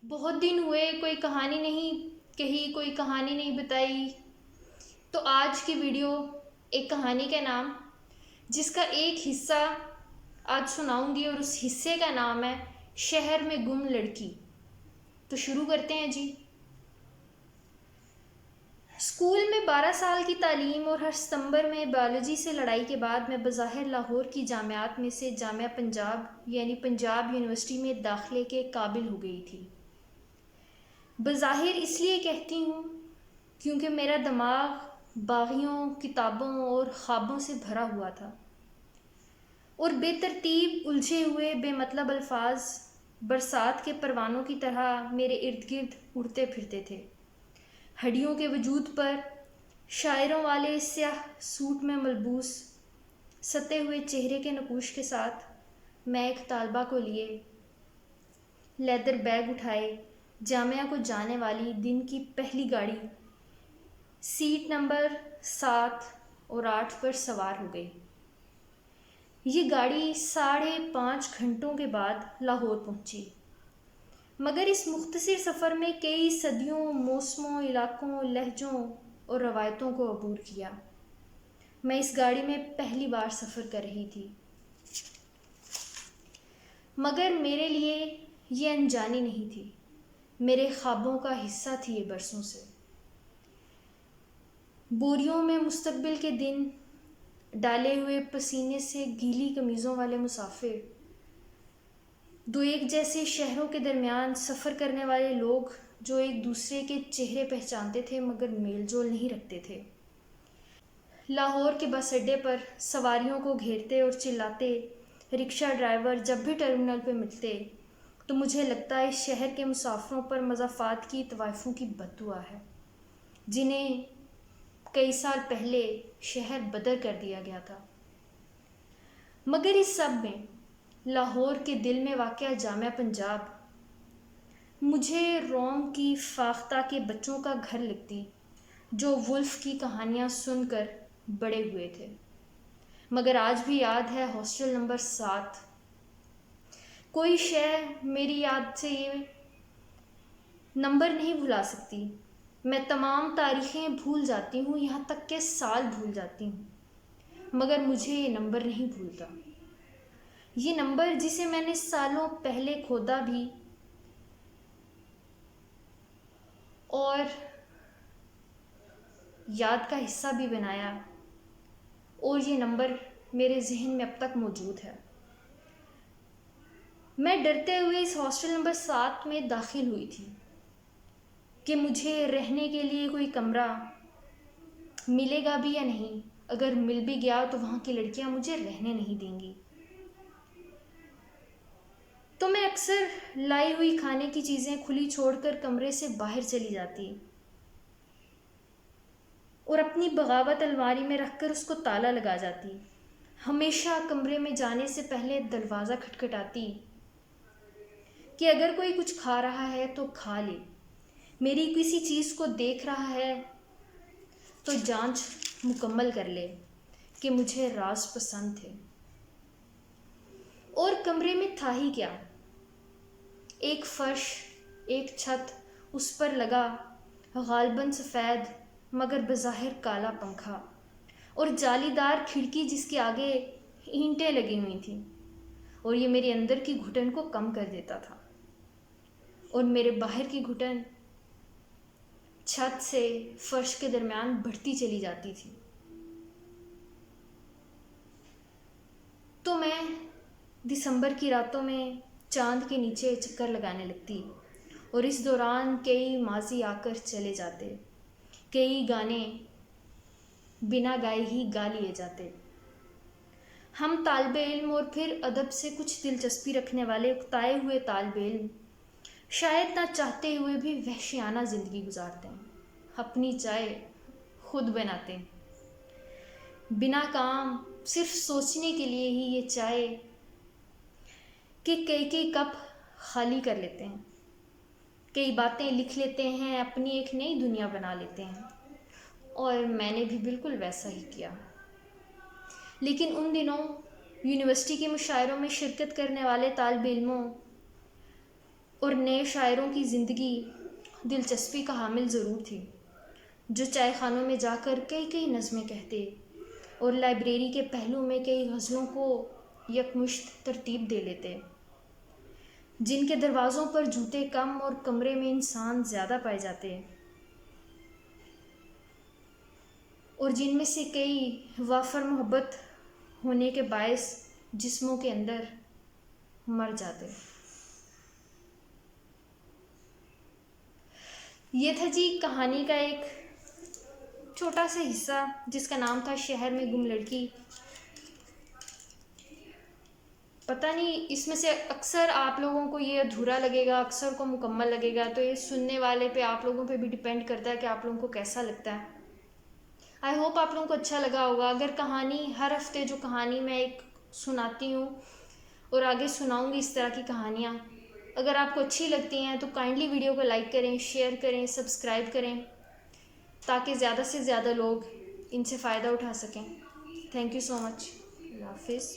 بہت دن ہوئے کوئی کہانی نہیں کہی، کوئی کہانی نہیں بتائی۔ تو آج کی ویڈیو ایک کہانی کا نام، جس کا ایک حصہ آج سناؤں گی، اور اس حصے کا نام ہے شہر میں گم لڑکی۔ تو شروع کرتے ہیں جی۔ اسکول میں 12 سال کی تعلیم اور ہر ستمبر میں بایولوجی سے لڑائی کے بعد میں بظاہر لاہور کی جامعات میں سے جامعہ پنجاب یعنی پنجاب یونیورسٹی میں داخلے کے قابل ہو گئی تھی۔ بظاہر اس لیے کہتی ہوں کیونکہ میرا دماغ باغیوں، کتابوں اور خوابوں سے بھرا ہوا تھا، اور بے ترتیب الجھے ہوئے بے مطلب الفاظ برسات کے پروانوں کی طرح میرے ارد گرد اڑتے پھرتے تھے۔ ہڈیوں کے وجود پر شاعروں والے سیاہ سوٹ میں ملبوس ستے ہوئے چہرے کے نقوش کے ساتھ میں ایک طالبہ کو لیے لیدر بیگ اٹھائے جامعہ کو جانے والی دن کی پہلی گاڑی سیٹ نمبر 7 اور 8 پر سوار ہو گئی۔ یہ گاڑی 5.5 گھنٹوں کے بعد لاہور پہنچی، مگر اس مختصر سفر میں کئی صدیوں، موسموں، علاقوں، لہجوں اور روایتوں کو عبور کیا۔ میں اس گاڑی میں پہلی بار سفر کر رہی تھی، مگر میرے لیے یہ انجانی نہیں تھی، میرے خوابوں کا حصہ تھی یہ برسوں سے۔ بوریوں میں مستقبل کے دن، ڈالے ہوئے پسینے سے گیلی قمیضوں والے مسافر، دو ایک جیسے شہروں کے درمیان سفر کرنے والے لوگ جو ایک دوسرے کے چہرے پہچانتے تھے مگر میل جول نہیں رکھتے تھے۔ لاہور کے بس اڈے پر سواریوں کو گھیرتے اور چلاتے رکشہ ڈرائیور جب بھی ٹرمینل پہ ملتے تو مجھے لگتا ہے اس شہر کے مسافروں پر مضافات کی طوائفوں کی بددعا ہے، جنہیں کئی سال پہلے شہر بدر کر دیا گیا تھا۔ مگر اس سب میں لاہور کے دل میں واقع جامعہ پنجاب مجھے روم کی فاختہ کے بچوں کا گھر لگتی، جو ولف کی کہانیاں سن کر بڑے ہوئے تھے۔ مگر آج بھی یاد ہے ہاسٹل نمبر 7۔ کوئی شے میری یاد سے یہ نمبر نہیں بھلا سکتی۔ میں تمام تاریخیں بھول جاتی ہوں، یہاں تک کہ سال بھول جاتی ہوں، مگر مجھے یہ نمبر نہیں بھولتا۔ یہ نمبر جسے میں نے سالوں پہلے کھودا بھی اور یاد کا حصہ بھی بنایا، اور یہ نمبر میرے ذہن میں اب تک موجود ہے۔ میں ڈرتے ہوئے اس ہاسٹل نمبر 7 میں داخل ہوئی تھی کہ مجھے رہنے کے لیے کوئی کمرہ ملے گا بھی یا نہیں۔ اگر مل بھی گیا تو وہاں کی لڑکیاں مجھے رہنے نہیں دیں گی۔ تو میں اکثر لائی ہوئی کھانے کی چیزیں کھلی چھوڑ کر کمرے سے باہر چلی جاتی اور اپنی بغاوت الماری میں رکھ کر اس کو تالا لگا جاتی۔ ہمیشہ کمرے میں جانے سے پہلے دروازہ کھٹکھٹاتی کہ اگر کوئی کچھ کھا رہا ہے تو کھا لے، میری کسی چیز کو دیکھ رہا ہے تو جانچ مکمل کر لے کہ مجھے راز پسند تھے۔ اور کمرے میں تھا ہی کیا، ایک فرش، ایک چھت، اس پر لگا غالباً سفید مگر بظاہر کالا پنکھا، اور جالی دار کھڑکی جس کے آگے اینٹیں لگی ہوئی تھیں، اور یہ میرے اندر کی گھٹن کو کم کر دیتا تھا، اور میرے باہر کی گھٹن چھت سے فرش کے درمیان بڑھتی چلی جاتی تھی۔ تو میں دسمبر کی راتوں میں چاند کے نیچے چکر لگانے لگتی، اور اس دوران کئی ماضی آ کر چلے جاتے، کئی گانے بنا گائے ہی گا لیے جاتے۔ ہم طالب علم اور پھر ادب سے کچھ دلچسپی رکھنے والے اکتائے ہوئے طالب علم شاید نہ چاہتے ہوئے بھی وحشیانہ زندگی گزارتے ہیں، اپنی چائے خود بناتے ہیں، بنا کام، صرف سوچنے کے لیے ہی یہ چائے کہ کئی کپ خالی کر لیتے ہیں، کئی باتیں لکھ لیتے ہیں، اپنی ایک نئی دنیا بنا لیتے ہیں، اور میں نے بھی بالکل ویسا ہی کیا۔ لیکن ان دنوں یونیورسٹی کے مشاعروں میں شرکت کرنے والے طالب علموں اور نئے شاعروں کی زندگی دلچسپی کا حامل ضرور تھی، جو چائے خانوں میں جا کر کئی کئی نظمیں کہتے اور لائبریری کے پہلو میں کئی غزلوں کو یکمشت ترتیب دے لیتے، جن کے دروازوں پر جوتے کم اور کمرے میں انسان زیادہ پائے جاتے، اور جن میں سے کئی وافر محبت ہونے کے باعث جسموں کے اندر مر جاتے۔ یہ تھا جی کہانی کا ایک چھوٹا سا حصہ جس کا نام تھا شہر میں گم لڑکی۔ پتہ نہیں اس میں سے اکثر آپ لوگوں کو یہ ادھورا لگے گا، اکثر کو مکمل لگے گا، تو یہ سننے والے پہ آپ لوگوں پہ بھی ڈیپینڈ کرتا ہے کہ آپ لوگوں کو کیسا لگتا ہے۔ آئی ہوپ آپ لوگوں کو اچھا لگا ہوگا۔ اگر کہانی ہر ہفتے جو کہانی میں ایک سناتی ہوں اور آگے سناؤں گی اس طرح کی کہانیاں، اگر آپ کو اچھی لگتی ہیں تو کائنڈلی ویڈیو کو لائک کریں، شیئر کریں، سبسکرائب کریں، تاکہ زیادہ سے زیادہ لوگ ان سے فائدہ اٹھا سکیں۔ تھینک یو سو مچ۔ اللہ حافظ۔